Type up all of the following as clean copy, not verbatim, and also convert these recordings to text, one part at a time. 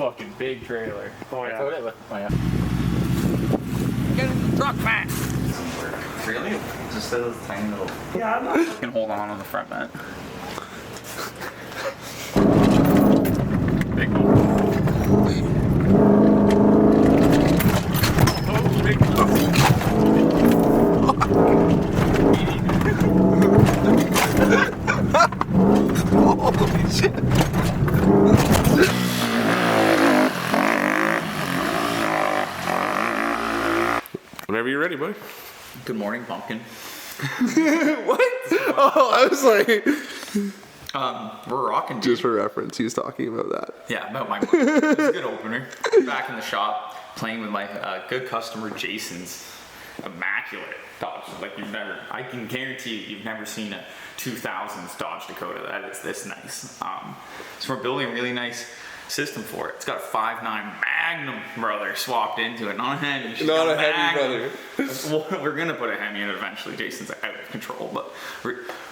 fucking big trailer. Oh yeah. Oh yeah. Get in the truck, man. Really? Just those tiny little. Yeah, I'm not. You can hold on the front, man. Big one. Oh, big Holy shit. Whenever you're ready, buddy. Good morning, pumpkin. What? Oh, I was like, We're rocking. just for reference, he was talking about that. Yeah, about my book. It's a good opener. Back in the shop, playing with my good customer Jason's immaculate Dodge. Like I can guarantee you've never seen a 2000s Dodge Dakota that is this nice. So we're building a really nice system for it. It's got a 5.9 Magnum, brother, swapped into it. Not a Hemi. She's Not got a Hemi, Magnum. brother. Well, we're gonna put a Hemi in it eventually. Jason's out of control, but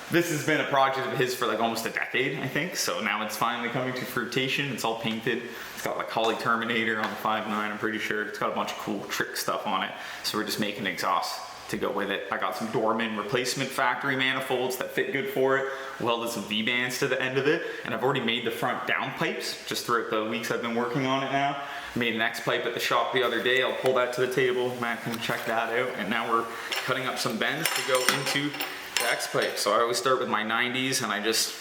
this has been a project of his for like almost a decade, I think. So now it's finally coming to fruition. It's all painted. It's got like Holly Terminator on the 5.9, I'm pretty sure. It's got a bunch of cool trick stuff on it. So we're just making exhaust to go with it. I got some Dorman replacement factory manifolds that fit good for it, welded some V-bands to the end of it, and I've already made the front downpipes just throughout the weeks I've been working on it now. Made an X-pipe at the shop the other day. I'll pull that to the table. Matt can check that out. And now we're cutting up some bends to go into the X-pipe. So I always start with my 90s and I just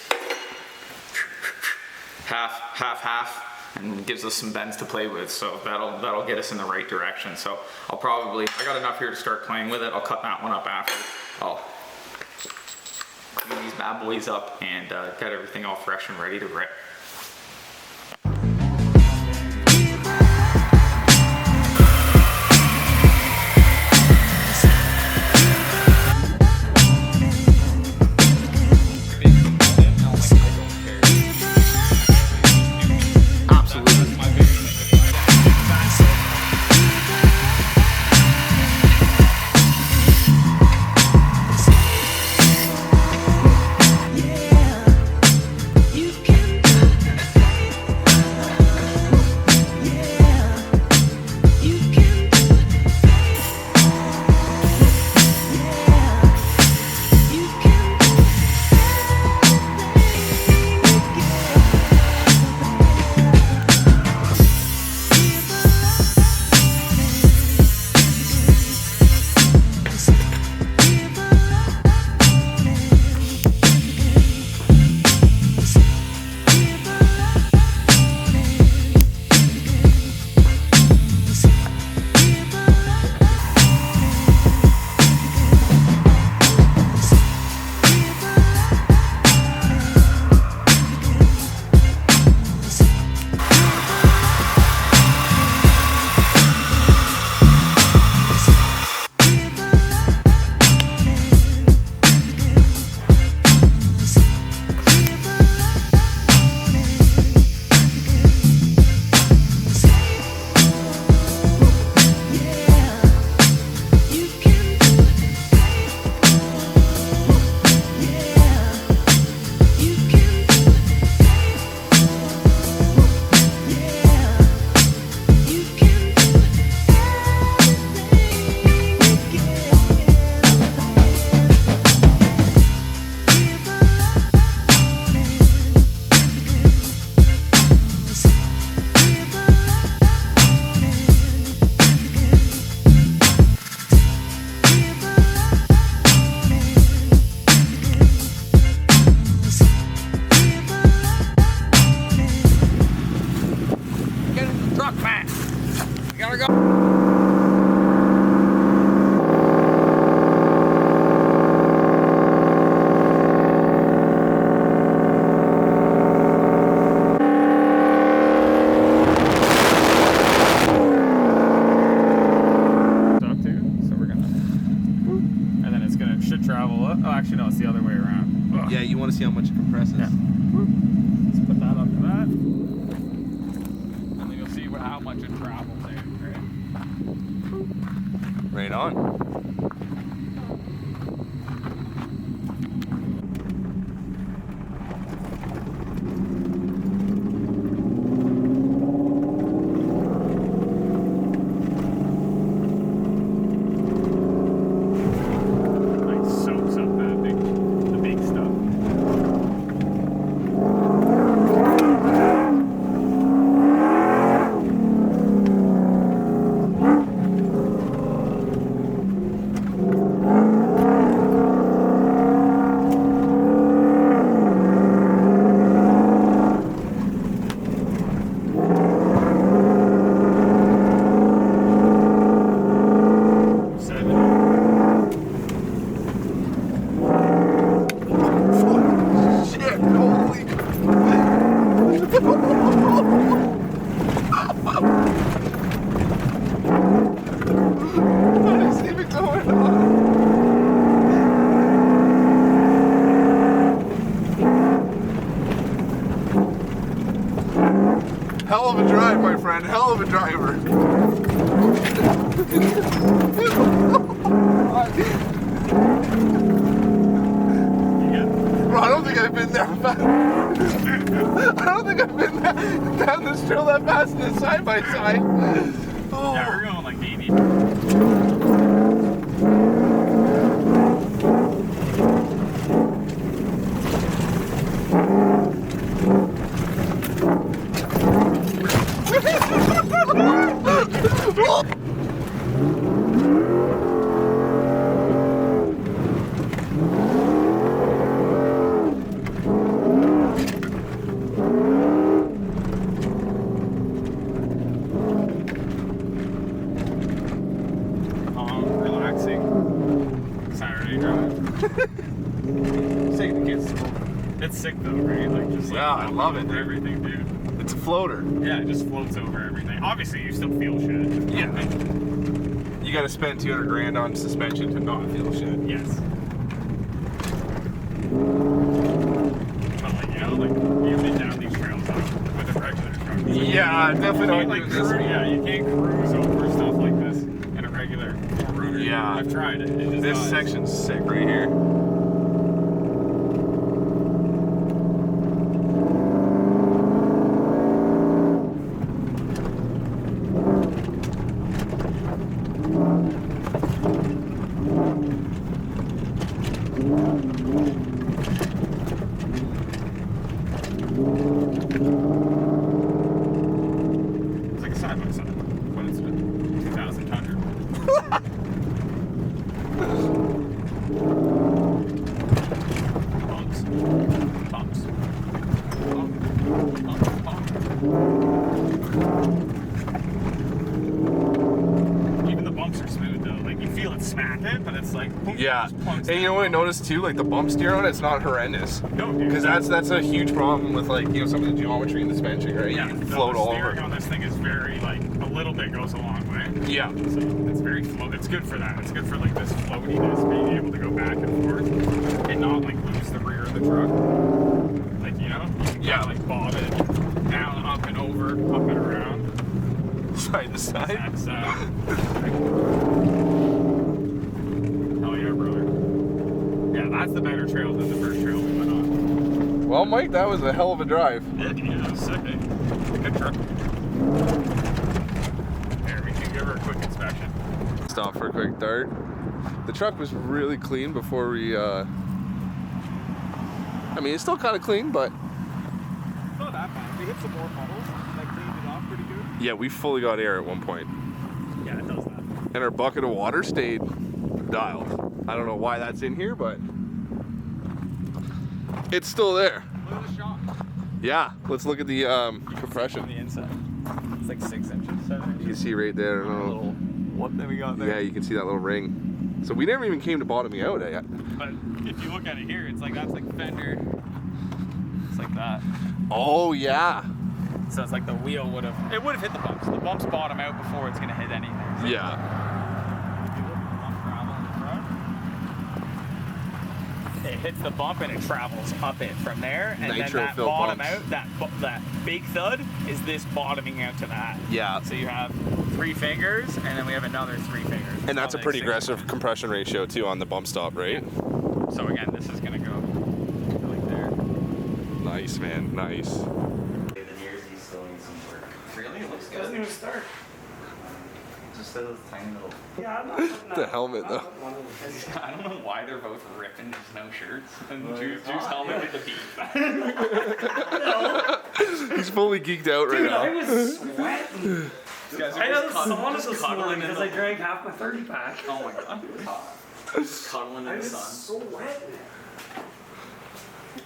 half, and it gives us some bends to play with. So that'll get us in the right direction. So I got enough here to start playing with it. I'll cut that one up after. I'll clean these bad boys up and get everything all fresh and ready to rip. Hell of a drive, my friend. Hell of a driver. Bro, I don't think I've been that fast. I don't think I've been down this trail that fast in the side by side. Oh. Yeah, we're going like 80. It's sick though, right? Like just like, yeah, I love it. Everything, dude. It's a floater. Yeah, it just floats over everything. Obviously, you still feel shit. Yeah. You got to spend 200 grand on suspension to not feel shit. Yes. But like like you've been down these trails with a regular truck. So Yeah, definitely don't like do this. Yeah, you can't cruise over stuff like this in a regular road. Yeah. I've tried it. It just This does. section's sick right here. It's like a side by side, but it's a 2000 Tundra. Bumps. Bumps. Even the bumps are smooth though. Like you feel it smack it, but it's like boom, Yeah, just plunks and you know what I noticed too? Like the bump steer on it's not horrendous. No, dude. Because that's a huge problem with like some of the geometry in the suspension, right? Yeah, You can no, float the all steering over. on this thing is very like a little bit goes a long way. Yeah. So it's very float. It's good for that. It's good for like this floatiness, being able to go back and forth and not like lose the rear of the truck. Like you can Yeah. like bob it down, up and over, up and around. Side to side. That's hell yeah, brother. Yeah, that's the better trail than the first trail we went on. Well, Mike, that was a hell of a drive. Yeah, that was sick. Eh? Good truck. Here, we can give her a quick inspection. Stop for a quick dart. The truck was really clean before we, I mean, it's still kind of clean, but... Not that bad. We hit some more puddles. That cleaned it off pretty good. Yeah, we fully got air at one point. Yeah, it does that. And our bucket of water stayed dialed. I don't know why that's in here, but... it's still there. Look at the shock. Yeah, let's look at the On compression. the inside. It's like 6 inches, 7 inches. You can see right there. A little what that we got there. Yeah, you can see that little ring. So we never even came to bottoming out yet. But if you look at it here, it's like that's like fender. It's like that. Oh yeah. So it's like the wheel would have hit the bumps. The bumps bottom out before it's gonna hit anything. So Yeah. if you look at the bump travel in the front, it hits the bump and it travels up it from there, and then that Nitro-filled bottom bumps. out, that big thud is this bottoming out to that. Yeah. So you have 3 fingers, and then we have another 3 fingers. And that's a Probably pretty 6. aggressive compression ratio too on the bump stop, right? So again, this is gonna go like there. Nice, man. Nice. The nears he still needs some work. Really, it looks good. Doesn't even start. Just those tiny little. Yeah, I'm not putting The helmet, though. I don't know why they're both ripping. There's no shirts, and Drew's helmet with the beat. He's fully geeked out right Dude, now. I was sweating. These guys I are know just the sauna this just morning cuddling in because the. I drank half my 30 pack. Oh my god, it was hot. Just cuddling I in the was sun. sweating.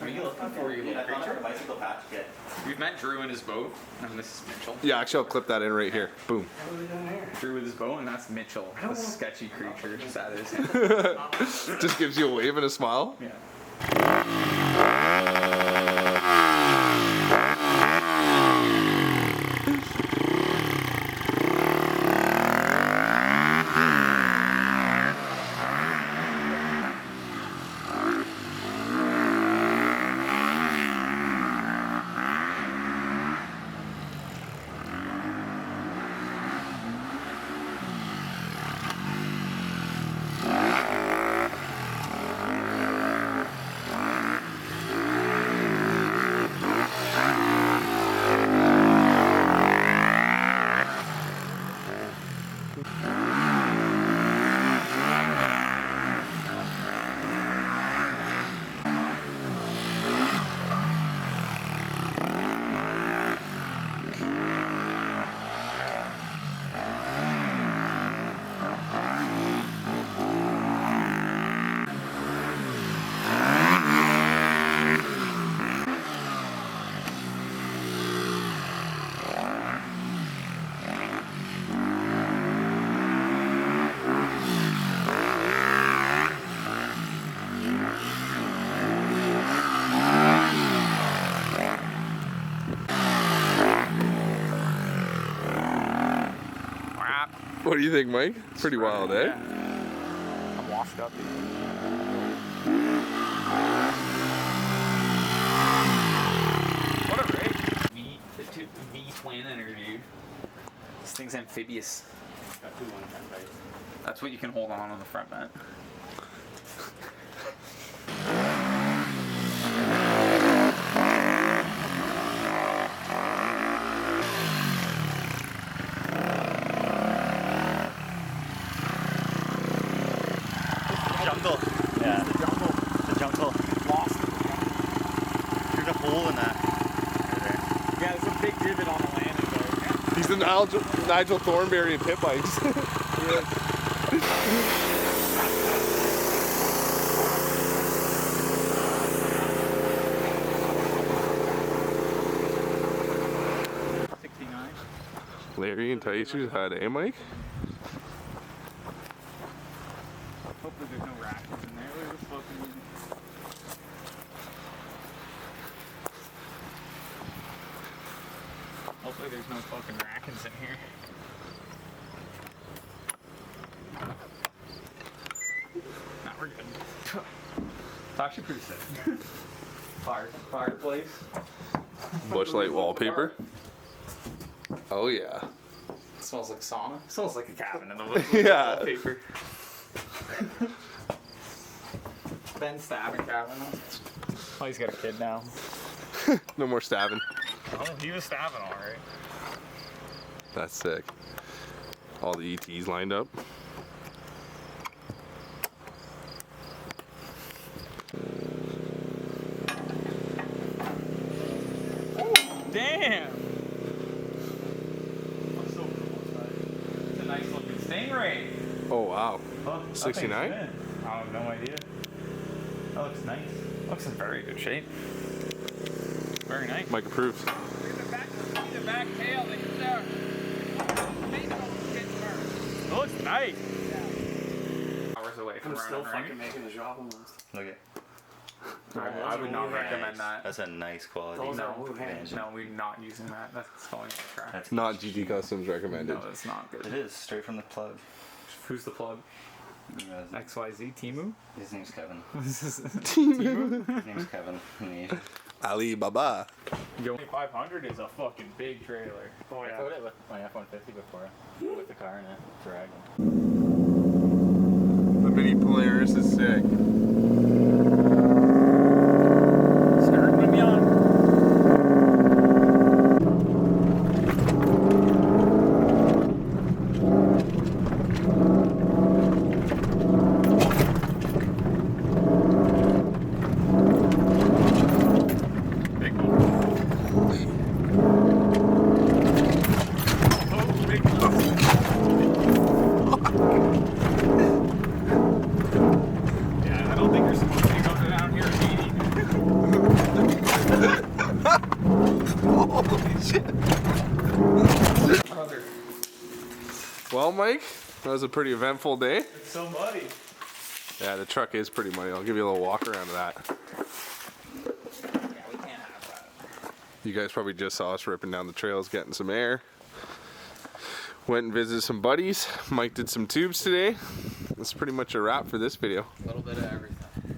Are you looking for your I little thought I had a creature? bicycle patch kit. We've met Drew in his boat, and this is Mitchell. Yeah, actually, I'll clip that in right here. Boom. What are we doing here? Drew with his boat, and that's Mitchell, the sketchy creature. Just that is. Just gives you a wave and a smile. Yeah. What do you think, Mike? Pretty wild, eh? Yeah. I'm washed up, dude. What a rig. V-twin in her, dude. This thing's amphibious. Got 2 on that place. That's what you can hold on the front vent. Jungle. Yeah. The jungle. Lost. There's a hole in that. Yeah, there's a big divot on the landing though. He's the Nigel Thornberry of pit bikes. Larry and Taishu's had a Mike. Hopefully there's no rackets in there. Look at this fucking... Hopefully there's no fucking rackets in here. Nah, we're good. It's actually pretty sick. Fireplace. Bushlight wallpaper. Oh yeah. It smells like sauna. It smells like a cabin in the woods. Yeah. Wallpaper. Ben stabbing cabin. Oh, he's got a kid now. No more stabbing. Oh, he was stabbing alright. That's sick. All the ETs lined up. Damn! It's a nice looking Stingray. Oh wow. Huh? 69? I have no idea. That looks nice. Looks in very good shape. Very nice. Mike approves. Look at the back tail. They can start. It looks nice. Hours away from I'm still running, right? fucking making the job almost. Look at. I would not recommend that. That's a nice quality. Those are No, Wu hands. no, we're not using that. That's falling off the track. That's Not GT Customs recommended. No, that's not It good. is straight from the plug. Who's the plug? XYZ Timu? His name's Kevin. Timu? His name's Kevin. Yeah. Ali Baba. 500 is a fucking big trailer. Oh I yeah. rode it with my F-150 before. With the car in it. Drag. The mini Polaris is sick. Starting them young. Big one. Oh, big one. Yeah, I don't think you're supposed to go down here Holy shit. Brother, Well, Mike, that was a pretty eventful day. it's so muddy. Yeah, the truck is pretty muddy. I'll give you a little walk around of that. Yeah, we can't have that. You guys probably just saw us ripping down the trails, getting some air. Went and visited some buddies. Mike did some tubes today. That's pretty much a wrap for this video. A little bit of everything.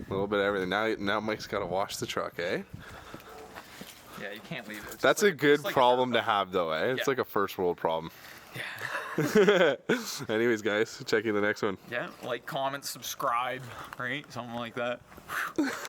A little bit of everything. Now Mike's got to wash the truck, eh? Yeah, you can't leave it. It's That's like- a good it's like problem to have, though, eh? It's Yeah. like a first world problem. Yeah. Anyways, guys, check you in the next one. Yeah, like, comment, subscribe, right? Something like that.